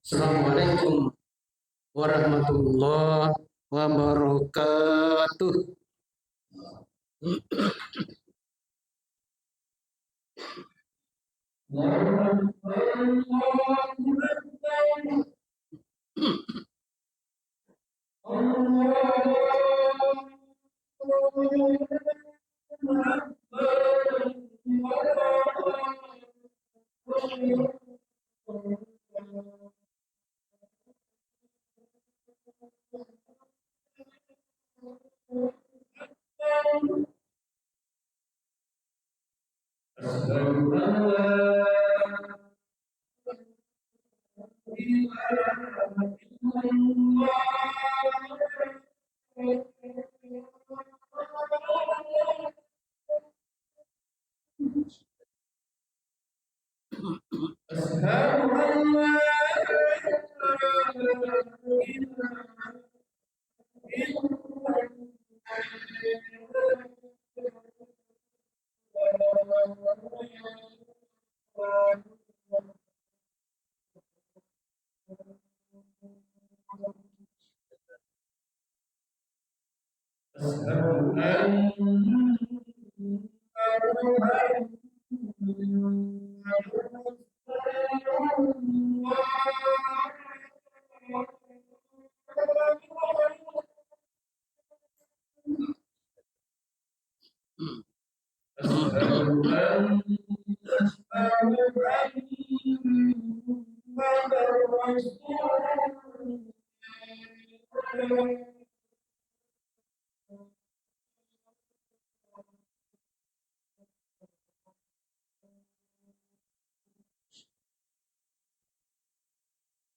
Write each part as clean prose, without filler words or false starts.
Assalamualaikum warahmatullahi wabarakatuh.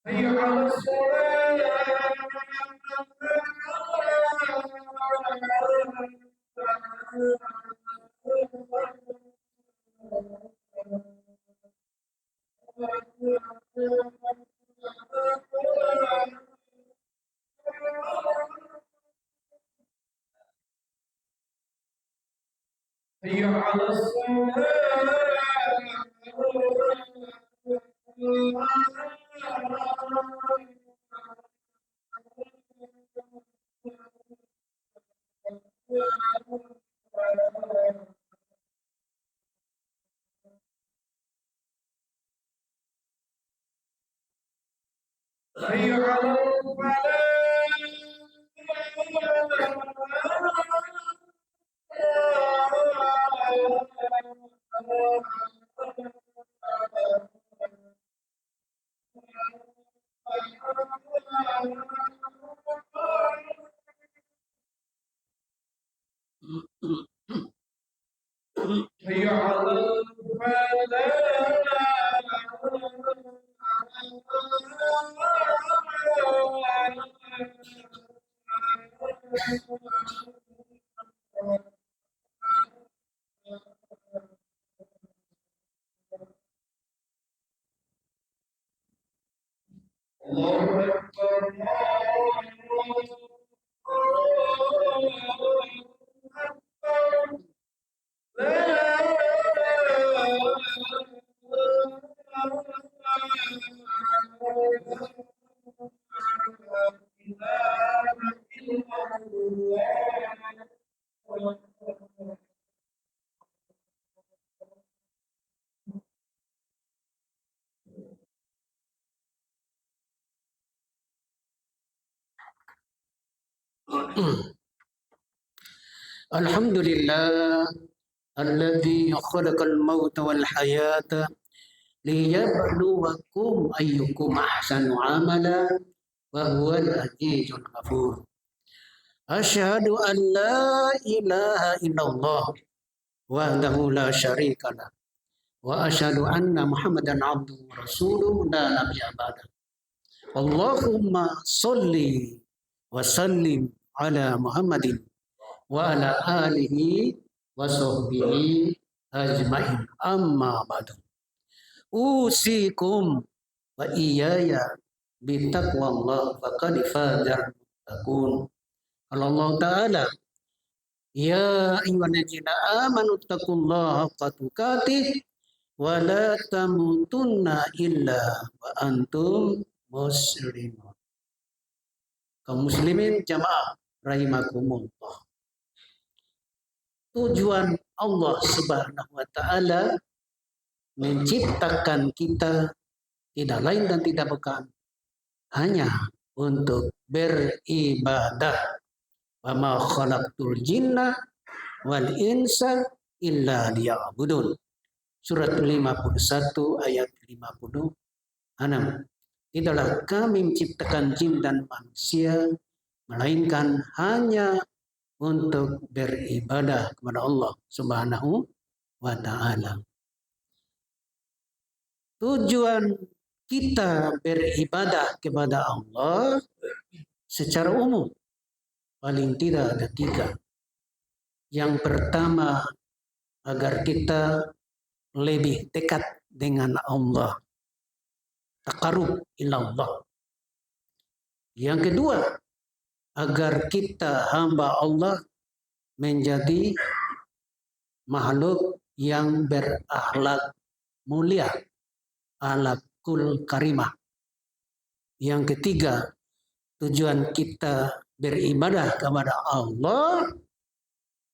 Hayya 'alas shalah. Hayya 'alas Hayya 'alal falah. Hayya 'alal Allahu Akbar. Alhamdulillah alladzi khalaqal mauta wal hayata liyabluwakum ayyukum ahsanu amala wa huwal azizul ghafur. Asyhadu an la ilaha illallah wahdahu la syarikalah wa asyhadu anna Muhammadan abduhu wa rasuluhu la nabiyya ba'da. Allahumma sholli wa sallim ala Muhammadin wa ala alihi wa sahbihi ajma'in, amma ba'du. Usikum wa iyaya bitaqwallah faqad faza takun. Allah Ta'ala, ya ayyuhallazina amanu taqullaha haqqa tuqatih wa la tamutunna illa wa antum muslimun. Kaum muslimin jamaah rahimakumullah. Tujuan Allah Subhanahu wa taala menciptakan kita tidak lain dan tidak bukan hanya untuk beribadah. Wa ma khalaqtul jinna wal insa illa liya'budun. Surat 51 ayat 56. Tidaklah kami menciptakan jin dan manusia melainkan hanya untuk beribadah kepada Allah Subhanahu wa taala. Tujuan kita beribadah kepada Allah secara umum paling tidak ada 3. Yang pertama, agar kita lebih dekat dengan Allah. Taqarrub ila Allah. Yang kedua, agar kita hamba Allah menjadi makhluk yang berakhlak mulia, akhlakul karimah. Yang ketiga, tujuan kita beribadah kepada Allah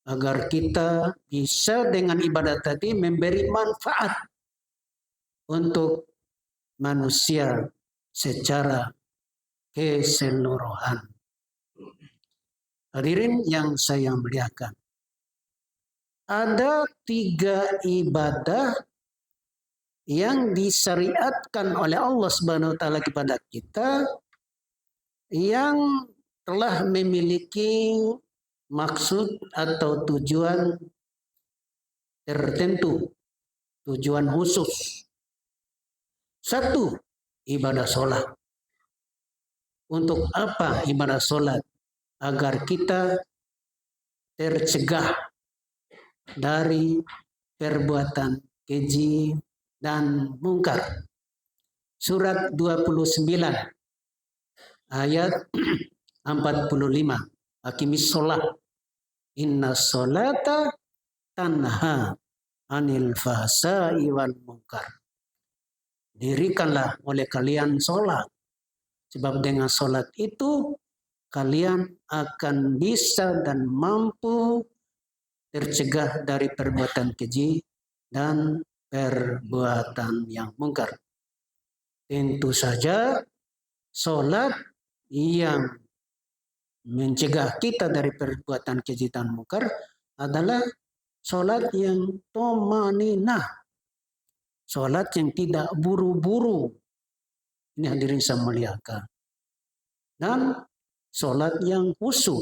agar kita bisa dengan ibadah tadi memberi manfaat untuk manusia secara keseluruhan. Hadirin yang saya muliakan, ada 3 ibadah yang disyariatkan oleh Allah Subhanahu wa taala kepada kita yang telah memiliki maksud atau tujuan tertentu, tujuan khusus. 1, ibadah sholat. Untuk apa ibadah sholat? Agar kita tercegah dari perbuatan keji dan mungkar. Surat 29 ayat 45. Aqimis sholat. Inna sholata tanha anil fahsai wal munkar. Dirikanlah oleh kalian sholat. Sebab dengan sholat itu kalian akan bisa dan mampu tercegah dari perbuatan keji dan perbuatan yang mungkar. Tentu saja sholat yang mencegah kita dari perbuatan keji dan mungkar adalah sholat yang tomaninah. Sholat yang tidak buru-buru. Ini hadirin saya muliakan. Dan sholat yang khusyuk.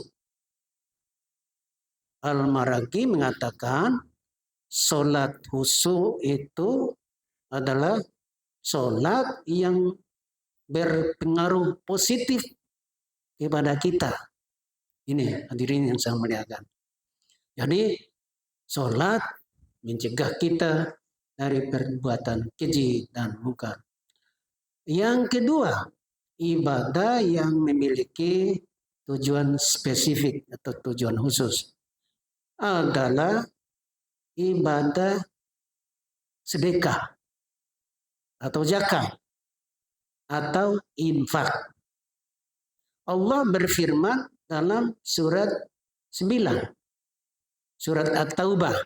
Al-Maraghi mengatakan sholat khusyuk itu adalah sholat yang berpengaruh positif kepada kita. Ini hadirin yang saya muliakan. Jadi sholat mencegah kita dari perbuatan keji dan mungkar. Yang kedua, ibadah yang memiliki tujuan spesifik atau tujuan khusus adalah ibadah sedekah atau zakat atau infak. Allah berfirman dalam surat 9, surat At-Taubah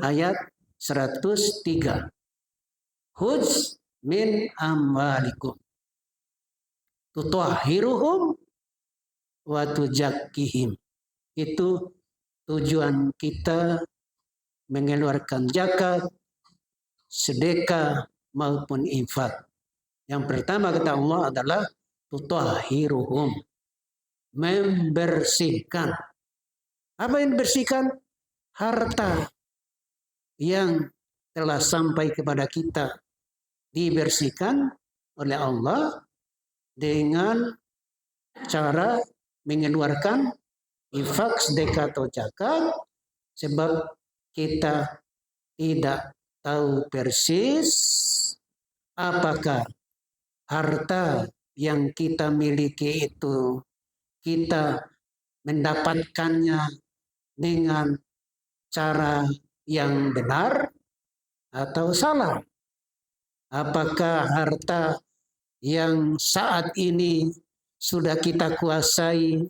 ayat 103. Khudz min amwalikum tutahhiruhum wa tuzakkihim. Itu tujuan kita mengeluarkan zakat, sedekah maupun infak. Yang pertama kata Allah adalah tutahhiruhum, membersihkan. Apa yang dibersihkan? Harta yang telah sampai kepada kita dibersihkan oleh Allah dengan cara mengeluarkan infak, sedekah atau zakat, sebab kita tidak tahu persis apakah harta yang kita miliki itu kita mendapatkannya dengan cara yang benar atau salah. Apakah harta yang saat ini sudah kita kuasai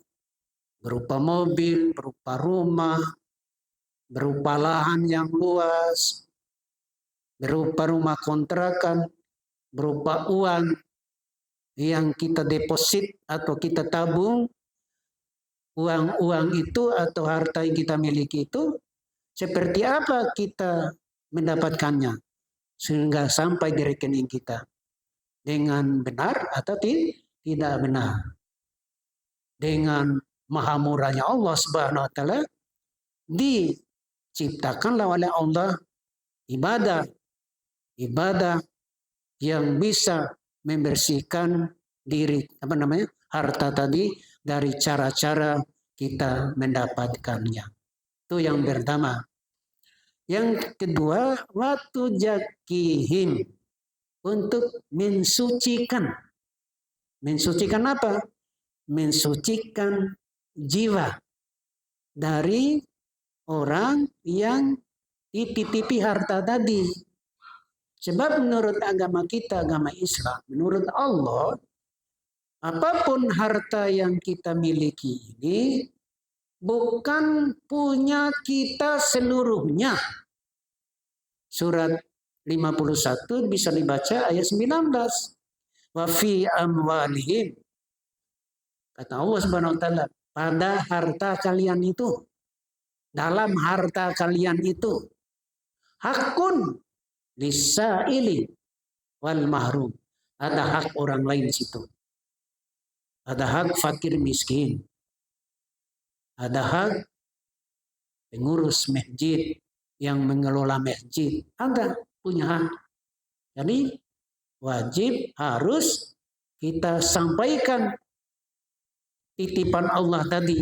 berupa mobil, berupa rumah, berupa lahan yang luas, berupa rumah kontrakan, berupa uang yang kita deposit atau kita tabung, uang-uang itu atau harta yang kita miliki itu, seperti apa kita mendapatkannya sehingga sampai di rekening kita dengan benar atau tidak benar. Dengan maha murahnya Allah Subhanahu wa taala diciptakanlah oleh Allah ibadah yang bisa membersihkan diri harta tadi dari cara-cara kita mendapatkannya. Itu yang pertama. Yang kedua, waktu jakihim, untuk mensucikan. Mensucikan apa? Mensucikan jiwa dari orang yang dititipi harta tadi. Sebab menurut agama kita, agama Islam, menurut Allah, apapun harta yang kita miliki ini bukan punya kita seluruhnya. Surat 51 bisa dibaca ayat 19. Wa fi amwalihim. Kata Allah Subhanahu wa taala, pada harta kalian itu, dalam harta kalian itu, hakun lisaili wal mahrum. Ada hak orang lain di situ. Ada hak fakir miskin. Ada hak pengurus masjid yang mengelola masjid. Ada punya hak. Jadi wajib harus kita sampaikan titipan Allah tadi.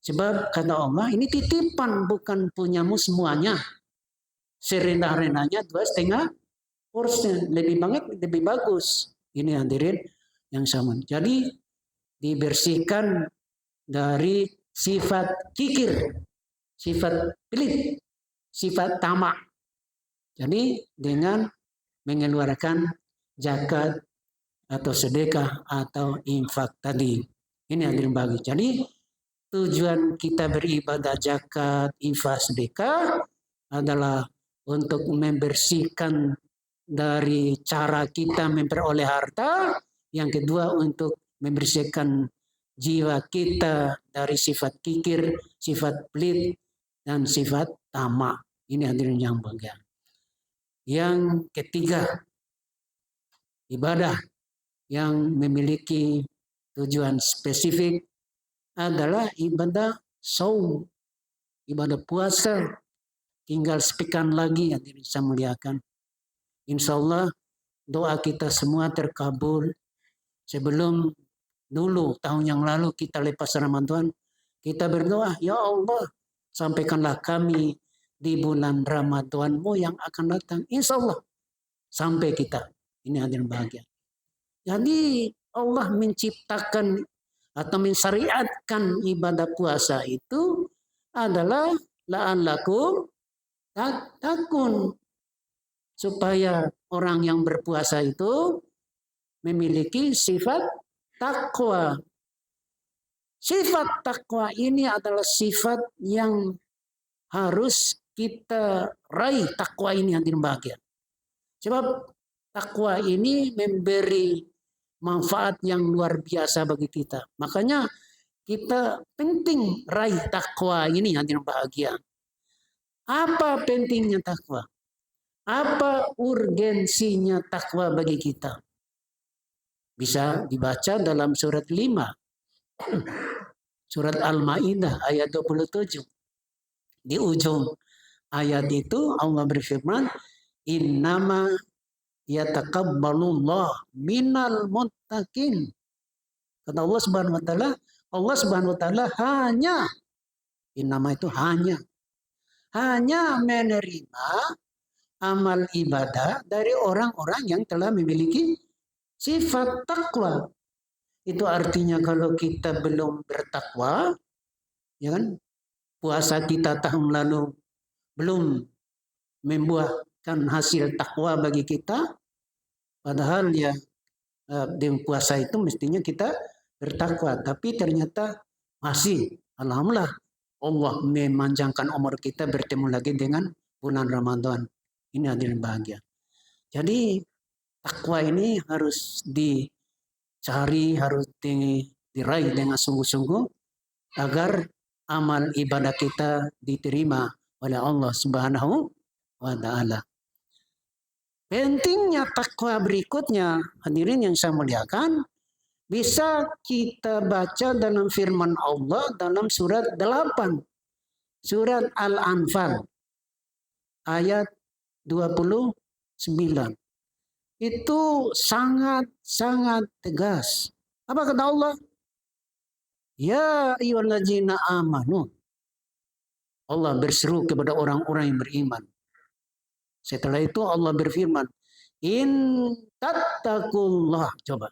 Sebab kata Allah, ini titipan bukan punyamu semuanya. Serendah-rendahnya 2,5%. Lebih bagus. Ini hadirin yang sama. Jadi dibersihkan dari sifat kikir, sifat pelit, sifat tamak. Jadi dengan mengeluarkan zakat atau sedekah atau infak tadi. Ini hadirin bagi. Jadi tujuan kita beribadah zakat, infak, sedekah adalah untuk membersihkan dari cara kita memperoleh harta. Yang kedua untuk membersihkan jiwa kita dari sifat kikir, sifat pelit, dan sifat tamak. Ini hadirin yang bahagia. Yang ketiga, ibadah yang memiliki tujuan spesifik adalah ibadah saum, ibadah puasa. Tinggal sepekan lagi yang bisa muliakan. Insya Allah doa kita semua terkabul. Sebelum dulu tahun yang lalu kita lepas Ramadan, kita berdoa, ya Allah, sampaikanlah kami di bulan Ramadan-Mu yang akan datang. Insya Allah sampai kita. Ini hadirin bahagia. Jadi Allah menciptakan atau mensyariatkan ibadah puasa itu adalah la'allakum takun, supaya orang yang berpuasa itu memiliki sifat takwa. Sifat takwa ini adalah sifat yang harus kita raih. Takwa ini yang bahagia. Sebab takwa ini memberi manfaat yang luar biasa bagi kita. Makanya kita penting raih takwa ini yang bahagia. Apa pentingnya takwa? Apa urgensinya takwa bagi kita? Bisa dibaca dalam surat 5. Surat Al-Maidah ayat 27. Di ujung ayat itu Allah berfirman, innama yataqabbalullah minal muttaqin. Kata Allah Subhanahu wa taala hanya, innama itu hanya menerima amal ibadah dari orang-orang yang telah memiliki sifat takwa. Itu artinya kalau kita belum bertakwa, ya kan, puasa kita tahun lalu belum membuahkan hasil takwa bagi kita, padahal ya di puasa itu mestinya kita bertakwa, tapi ternyata masih alhamdulillah Allah memanjangkan umur kita bertemu lagi dengan bulan Ramadan. Ini hadirin bahagia. Jadi takwa ini harus dicari, harus diraih dengan sungguh-sungguh agar amal ibadah kita diterima oleh Allah Subhanahu wa taala. Pentingnya takwa berikutnya, hadirin yang saya muliakan, bisa kita baca dalam firman Allah dalam surat 8. Surat Al-Anfal ayat 29. Itu sangat-sangat tegas. Apa kata Allah? Ya ayyuhallazina amanu. Allah berseru kepada orang-orang yang beriman. Setelah itu Allah berfirman, in tattaqullah. Coba.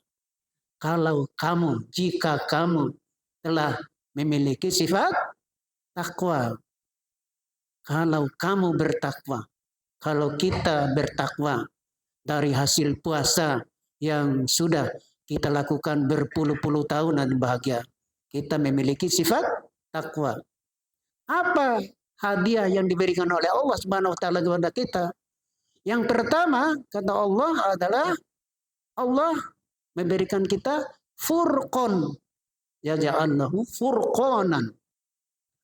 Kalau kamu, jika kamu telah memiliki sifat takwa. Kalau kamu bertakwa. Kalau kita bertakwa dari hasil puasa yang sudah kita lakukan berpuluh-puluh tahun dan bahagia. Kita memiliki sifat takwa. Apa hadiah yang diberikan oleh Allah Subhanahu wa taala kepada kita? Yang pertama, kata Allah adalah Allah memberikan kita furqan. Ya ja'alnahu furqanan.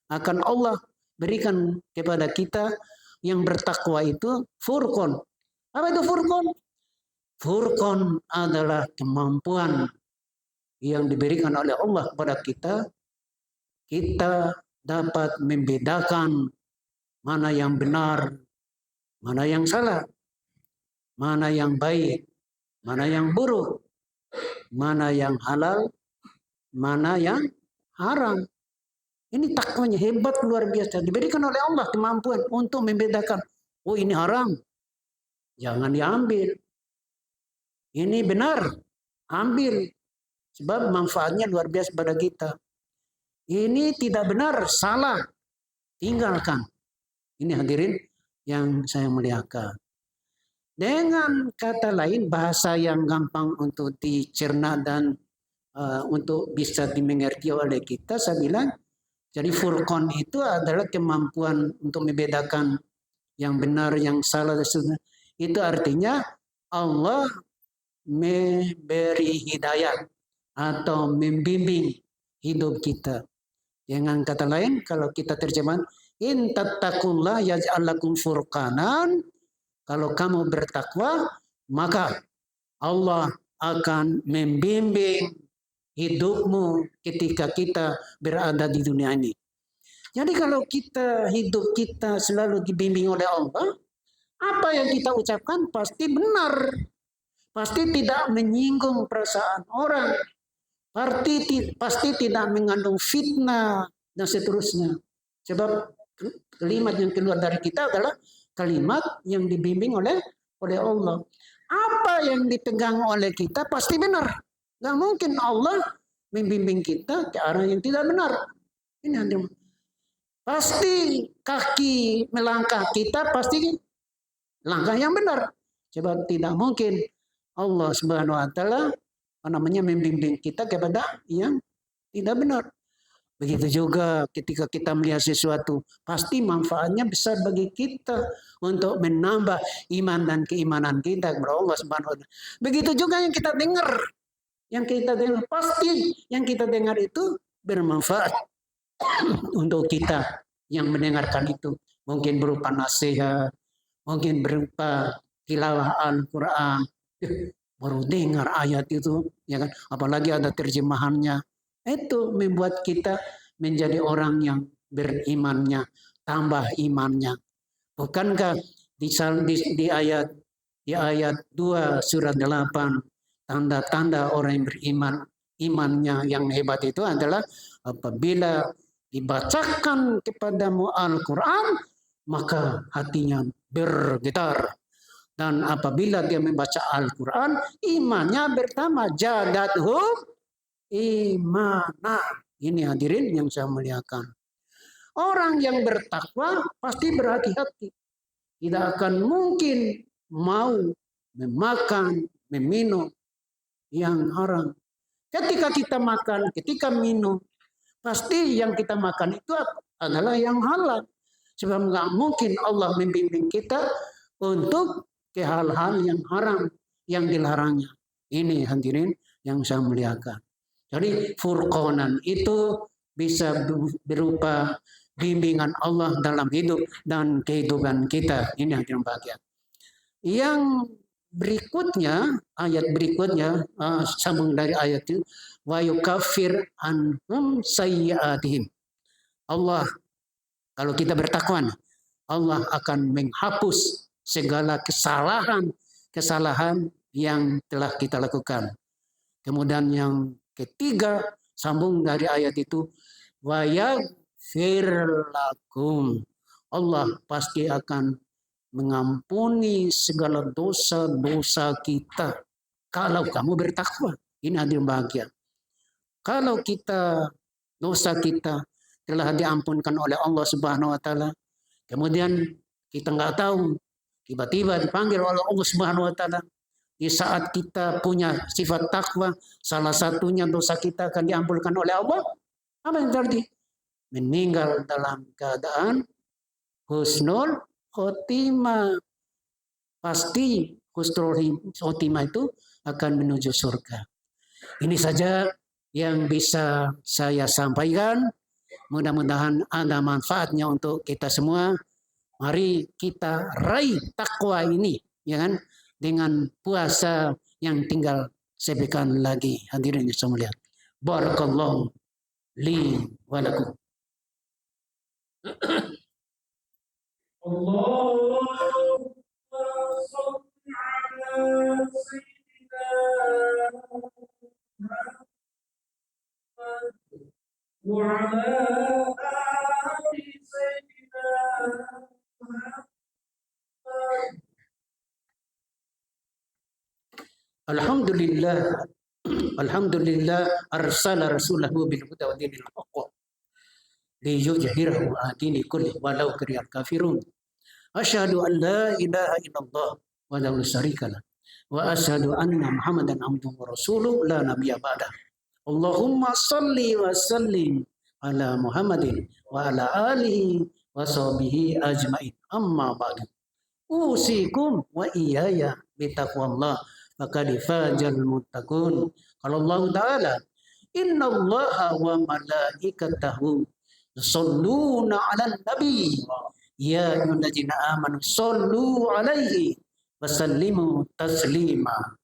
Akan Allah berikan kepada kita yang bertakwa itu furqan. Apa itu furqan? Furqan adalah kemampuan yang diberikan oleh Allah kepada kita. Kita dapat membedakan mana yang benar, mana yang salah, mana yang baik, mana yang buruk, mana yang halal, mana yang haram. Ini takwanya hebat luar biasa. Diberikan oleh Allah kemampuan untuk membedakan. Oh ini haram, jangan diambil. Ini benar, ambil. Sebab manfaatnya luar biasa pada kita. Ini tidak benar, salah, tinggalkan. Ini hadirin yang saya muliakan. Dengan kata lain, bahasa yang gampang untuk dicerna dan untuk bisa dimengerti oleh kita, saya bilang, jadi furqan itu adalah kemampuan untuk membedakan yang benar, yang salah. Itu artinya Allah memberi hidayah atau membimbing hidup kita. Dengan kata lain, kalau kita terjemahkan, in tattaqullah yaj'al lakum furqanan, kalau kamu bertakwa, maka Allah akan membimbing hidupmu ketika kita berada di dunia ini. Jadi kalau kita hidup kita selalu dibimbing oleh Allah, apa yang kita ucapkan pasti benar. Pasti tidak menyinggung perasaan orang. Pasti tidak mengandung fitnah dan seterusnya. Sebab kalimat yang keluar dari kita adalah kalimat yang dibimbing oleh Allah. Apa yang dipegang oleh kita pasti benar. Gak mungkin Allah membimbing kita ke arah yang tidak benar. Ini hanya pasti kaki melangkah kita pasti langkah yang benar. Sebab tidak mungkin Allah Subhanahu wa taala membimbing kita kepada yang tidak benar. Begitu juga ketika kita melihat sesuatu, pasti manfaatnya besar bagi kita untuk menambah iman dan keimanan kita kepada Allah Subhanahu wa taala. Begitu juga yang kita dengar. Yang kita dengar pasti yang kita dengar itu bermanfaat untuk kita yang mendengarkan itu. Mungkin berupa nasihat, mungkin berupa tilawah Al-Qur'an. Baru dengar ayat itu, ya kan? Apalagi ada terjemahannya. Itu membuat kita menjadi orang yang berimannya, tambah imannya. Bukankah di ayat 2 surat 8 tanda-tanda orang yang beriman, imannya yang hebat itu adalah apabila dibacakan kepadamu Al-Qur'an maka hatinya bergetar. Dan apabila dia membaca Al-Quran, imannya bertambah. Jadathum imana. Ini hadirin yang saya muliakan. Orang yang bertakwa pasti berhati-hati. Tidak akan mungkin mau memakan, meminum yang haram. Ketika kita makan, ketika minum, pasti yang kita makan itu adalah yang halal. Sebab nggak mungkin Allah membimbing kita untuk ke hal-hal yang haram, yang dilarangnya. Ini hadirin yang saya muliakan. Jadi furqanan itu bisa berupa bimbingan Allah dalam hidup dan kehidupan kita. Ini yang bahagia. Yang berikutnya, ayat berikutnya, sambung dari ayat itu, wa yukaffir anhum sayyi'atihim. Allah, kalau kita bertakwa, Allah akan menghapus segala kesalahan yang telah kita lakukan. Kemudian yang ketiga, sambung dari ayat itu, wa yaghfir lakum. Allah pasti akan mengampuni segala dosa-dosa kita. Kalau kamu bertakwa, ini adil bahagia. Kalau dosa kita telah diampunkan oleh Allah Subhanahu wa taala, kemudian kita nggak tahu, tiba-tiba dipanggil oleh Allah Subhanahu wa taala. Di saat kita punya sifat takwa, salah satunya dosa kita akan diampunkan oleh Allah. Apa yang terjadi? Meninggal dalam keadaan husnul khotimah. Pasti husnul khotimah itu akan menuju surga. Ini saja yang bisa saya sampaikan. Mudah-mudahan ada manfaatnya untuk kita semua. Mari kita raih takwa ini, ya kan? Dengan puasa yang tinggal sepekan lagi. Hadirin yang saya muliakan. Barakallahu li wa lakum. Allahumma shalli ala sayyidina Muhammad wa ala ali sayyidina Muhammad. Alhamdulillah arsala rasulahu bil huda wa dinil haqq liyuzhirahu ala dini kulli walau karihal kafirun. Asyhadu an la ilaha illallah wa la syarika lah wa asyhadu anna Muhammadan abduhu wa rasuluhu la nabiyya ba'da. Allahumma shalli wa sallim ala Muhammadin wa ala alihi wa sahbihi ajmain. Amma ba'du. Usikum wa iyaya bitaqwallah faqad fazal muttaqun. Qala Allah Ta'ala, innallaha wa malaikatahu yusholluna 'alan nabi ya ayyuhallazina amanu shollu 'alaihi wa sallimu taslima.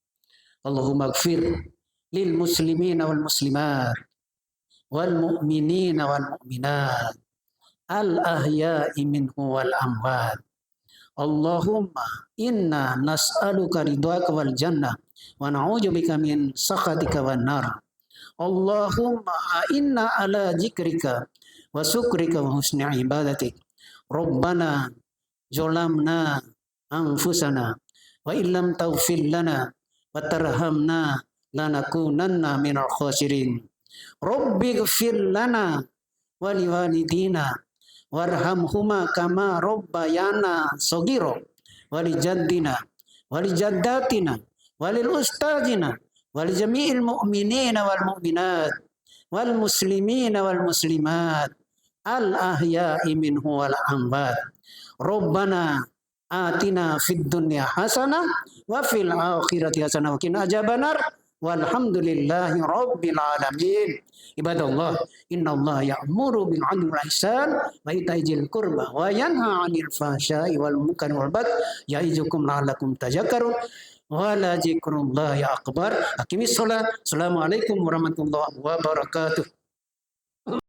Allahumma ighfir lil muslimina wal muslimat wal mu'minina wal mu'minat al ahya'i minhu wal amwat. Allahumma inna nas'aluka ridwaka wal jannah wa na'udzubika min sakhatika wan nar. Allahumma inna ala zikrika wa syukrika wa husni ibadatik. Rabbana zalamna anfusana wa illam taghfir lana wa tarhamna lanakunanna minal khasirin. Rabbighfir lana wa liwalidina warhamhuma kama rabbayana shaghira wa li jaddina wa li jaddatina wa lil ustadzina wa li jami'il mu'minina wal mu'minat wal muslimina wal muslimat al ahya'i minhu wal amwat. Rabbana atina fid dunya hasanah wa fil akhirati hasanah wa qina adzabannar. Walhamdulillahi rabbil alamin. Ibadallah, innallaha ya'muru bil 'adli wal ihsan wa ita'i dzil qurba wa yanha 'anil fahsya'i wal munkari wal baghi ya'izukum la'allakum tadhakkarun. Wa la dzikrullahi akbar. Aqimis shalah. Assalamualaikum warahmatullahi wabarakatuh.